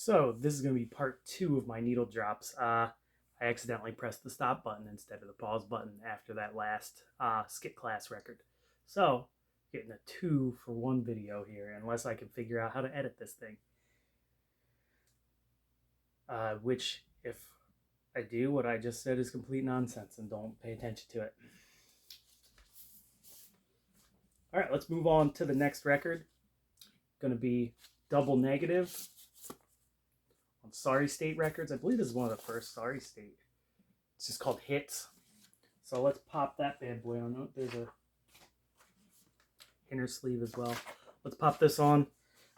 So this is going to be part 2 of my needle drops. I accidentally pressed the stop button instead of the pause button after that last skit class record. So getting a 2 for 1 video here, unless I can figure out how to edit this thing. Which, if I do, what I just said is complete nonsense and don't pay attention to it. Alright, let's move on to the next record. Going to be Double Negative on Sorry State Records. I believe this is one of the first Sorry State. It's just called Hits. So let's pop that bad boy on. Oh, there's a inner sleeve as well. Let's pop this on.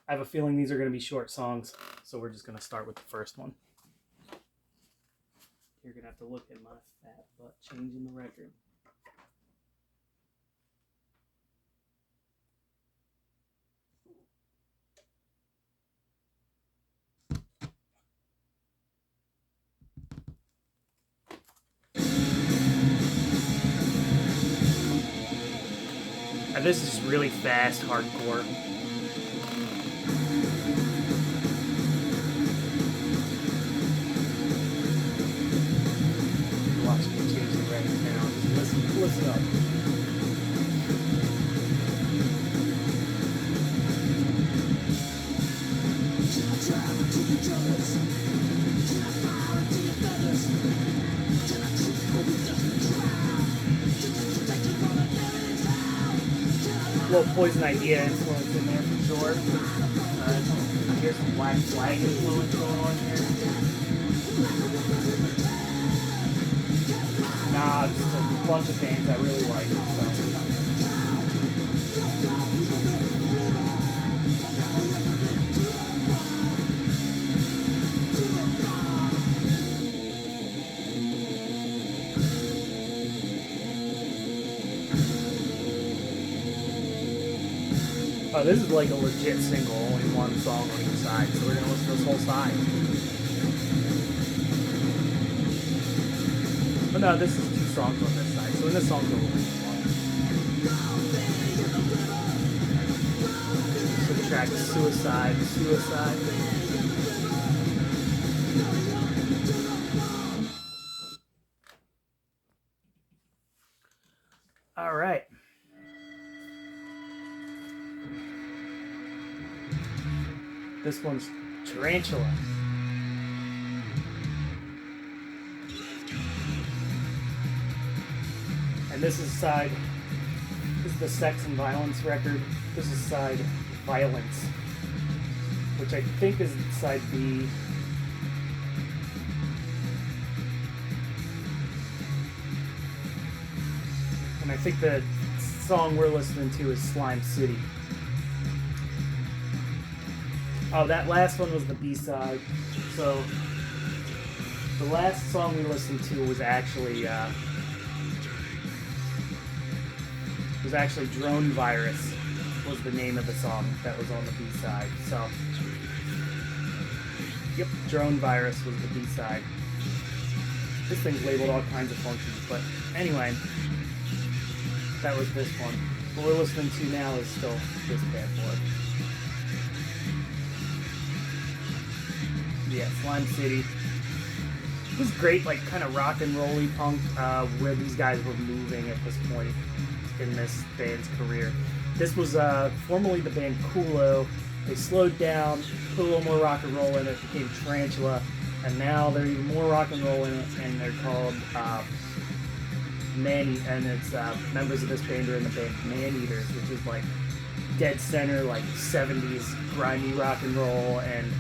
I have a feeling these are going to be short songs, so we're just going to start with the first one. You're going to have to look at my fat butt changing the record. And this is really fast hardcore. Watching it change the record now. Just listen up. A little Poison Idea influence in there for sure. Here's some Black Flag influence going on here. Nah, just a bunch of bands I really like. So. Oh, this is like a legit single, only one song on each side, so we're going to listen to this whole side. But no, this is 2 songs on this side, so in this song we'll listen to one. So the track is Suicide. Alright. This one's Tarantula. And this is the Sex and Violence record. This is side Violence, which I think is side B. And I think the song we're listening to is Slime City. Oh, that last one was the B-side. So the last song we listened to was actually Drone Virus was the name of the song that was on the B-side. So, yep, Drone Virus was the B-side. This thing's labeled all kinds of functions, but anyway, that was this one. What we're listening to now is still this bad boy. Yeah, Slime City. This is great, like, kind of rock and roll-y punk, where these guys were moving at this point in this band's career. This was formerly the band Kulo. They slowed down, put a little more rock and roll in it, became Tarantula, and now they're even more rock and roll in it, and they're called and it's members of this band are in the band Man-Eaters, which is like dead center, like 70s grimy rock and roll and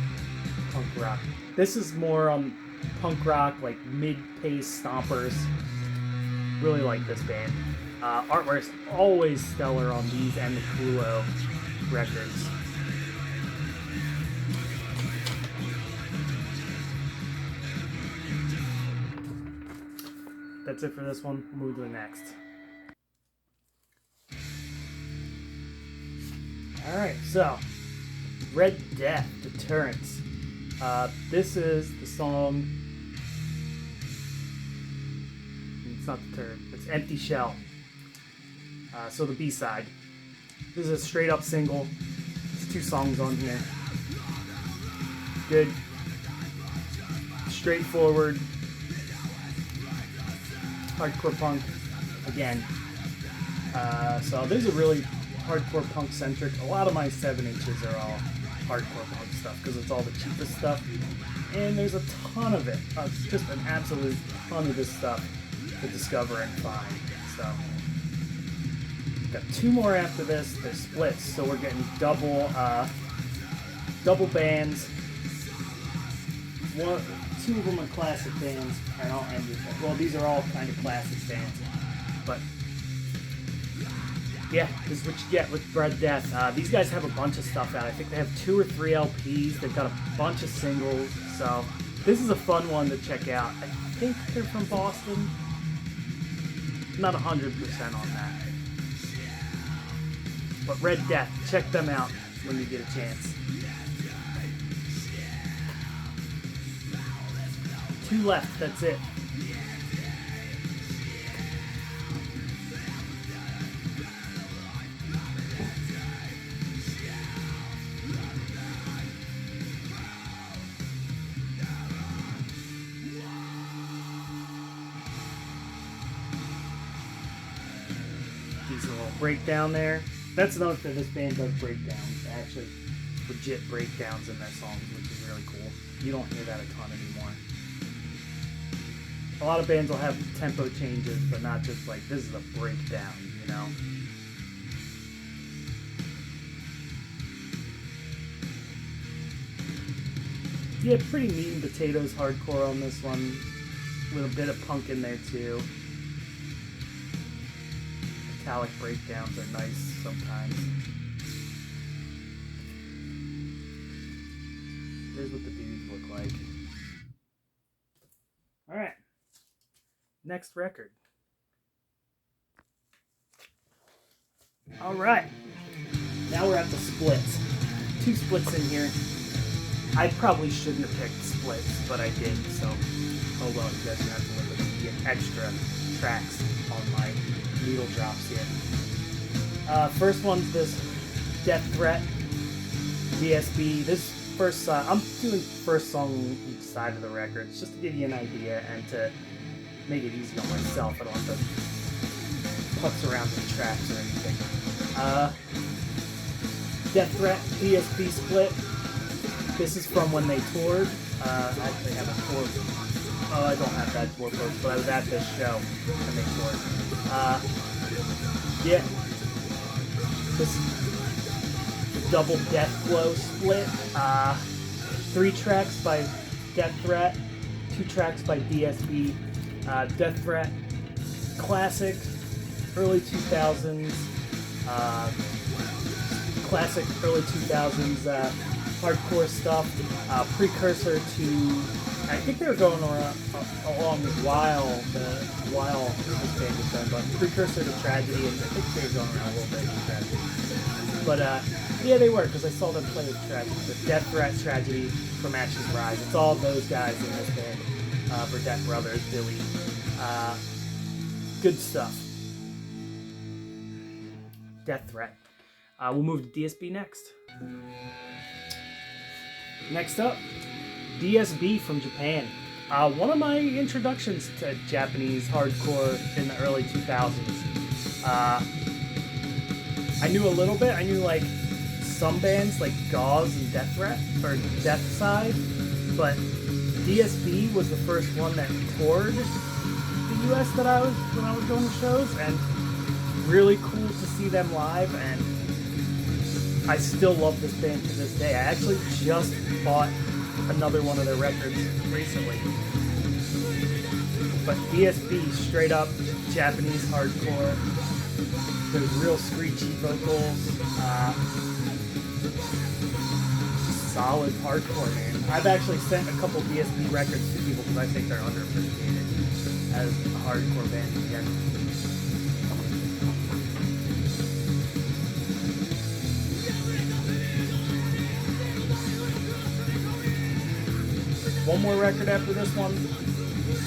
punk rock. This is more on punk rock, like mid-pace stompers. Really like this band. Artwork's always stellar on these and the Kulo records. That's it for this one. We'll move to the next. Alright, so Red Death, Deterrence. This is the song. It's not Deterrent, it's Empty Shell. So the B-side. This is a straight up single. There's 2 songs on here. Good straightforward hardcore punk again. So this is a really hardcore punk centric. A lot of my 7 inches are all hardcore punk stuff because it's all the cheapest stuff, and there's a ton of it. Just an absolute ton of this stuff to discover and find. So got 2 more after this. They're splits, so we're getting double bands. 2 of them are classic bands, and I'll end with that. Well, these are all kind of classic bands, but yeah, this is what you get with Bread Death. These guys have a bunch of stuff out. I think they have 2 or 3 LPs. They've got a bunch of singles, so this is a fun one to check out. I think they're from Boston. Not 100% on that. But Red Death, check them out when you get a chance. 2 left, that's it. These little breakdown there. That's another thing, this band does breakdowns. Actually, legit breakdowns in their songs, which is really cool. You don't hear that a ton anymore. A lot of bands will have tempo changes, but not just like, this is a breakdown, you know? Yeah, pretty meat and potatoes hardcore on this one, with a bit of punk in there too. Metallic breakdowns are nice sometimes. Here's what the dudes look like. Alright. Next record. Alright. Now we're at the splits. 2 splits in here. I probably shouldn't have picked splits, but I did, so oh well, you guys have to live with it. You get extra tracks on my needle drops here. First one's this Death Threat DSB. This first song, I'm doing first song each side of the record, just to give you an idea and to make it easy on myself. I don't have to putz around the tracks or anything. Death Threat DSB split. This is from when they toured. I actually have a tour. Oh, I don't have that tour post, but I was at this show when they toured. Yeah. This double Death Blow split. 3 tracks by Death Threat, 2 tracks by DSB. Death Threat, classic, early 2000s, classic early 2000s hardcore stuff. Precursor to, I think they were going around along while this band was done, but precursor to Tragedy, and I think they were going around a little bit with Tragedy. But yeah, they were, because I saw them play with Tragedy. The Death Threat, Tragedy, From Ashes Rise. It's all those guys in this band. Burdett Brothers, Billy. Good stuff. Death Threat. We'll move to DSB next. Next up, DSB from Japan. One of my introductions to Japanese hardcore in the early 2000s. I knew a little bit. I knew like some bands like Gauze and Death Threat, or Death Side, but DSB was the first one that toured the US when I was going to shows, and really cool to see them live, and I still love this band to this day. I actually just bought another one of their records recently. But DSB, straight up Japanese hardcore. There's real screechy vocals. Solid hardcore, man. I've actually sent a couple DSB records to people because I think they're underappreciated as a hardcore band in general. One more record after this one,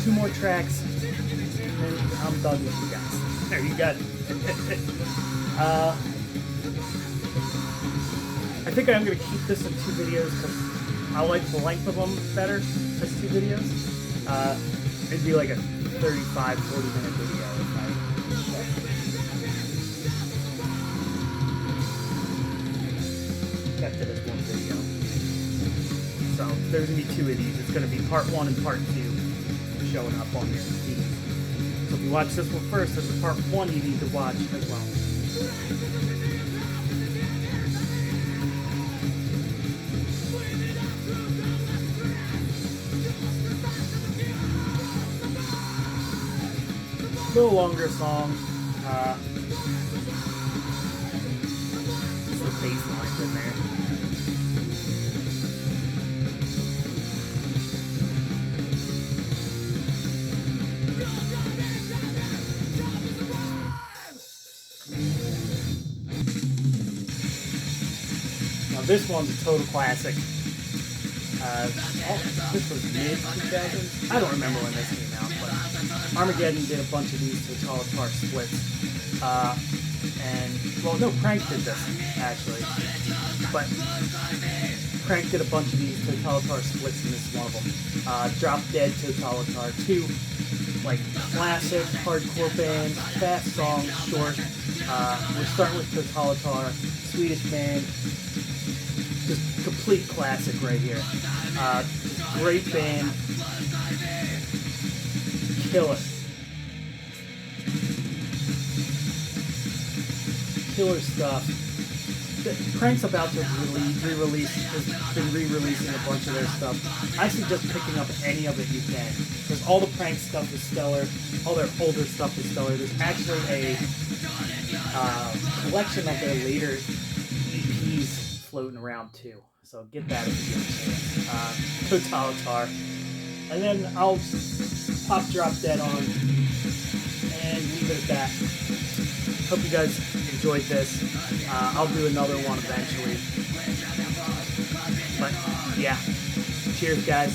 2 more tracks, and then I'm done with you guys. There you go. I think I'm going to keep this in 2 videos because I like the length of them better as 2 videos. It'd be like a 35, 40-minute video if I kept it as 1 video. So there's gonna be 2 of these. It's gonna be part 1 and part 2 showing up on your feed. So if you watch this one first, there's a part 1 you need to watch as well. A little longer song. Just the bass lines in there. Now this one's a total classic. This was mid-2000s? I don't remember when this came out, but Armageddon did a bunch of these Tarantula splits. Well, no, Prank did this, actually. But Prank did a bunch of these Tarantula splits, and this is one of them. Drop Dead Tarantula 2. Like, classic, hardcore band, fast songs, short. We're starting with Tarantula, Swedish band. Just complete classic right here. Great band. Killer. Killer stuff. Prank's about to re-release, has been re-releasing a bunch of their stuff. I suggest picking up any of it you can, because all the Prank stuff is stellar, all their older stuff is stellar. There's actually a collection of their later EPs floating around too, so get that if you get a chance. Totalitar. And then I'll pop Drop Dead on and leave it at that. Hope you guys enjoyed this. I'll do another one eventually. But yeah, cheers guys.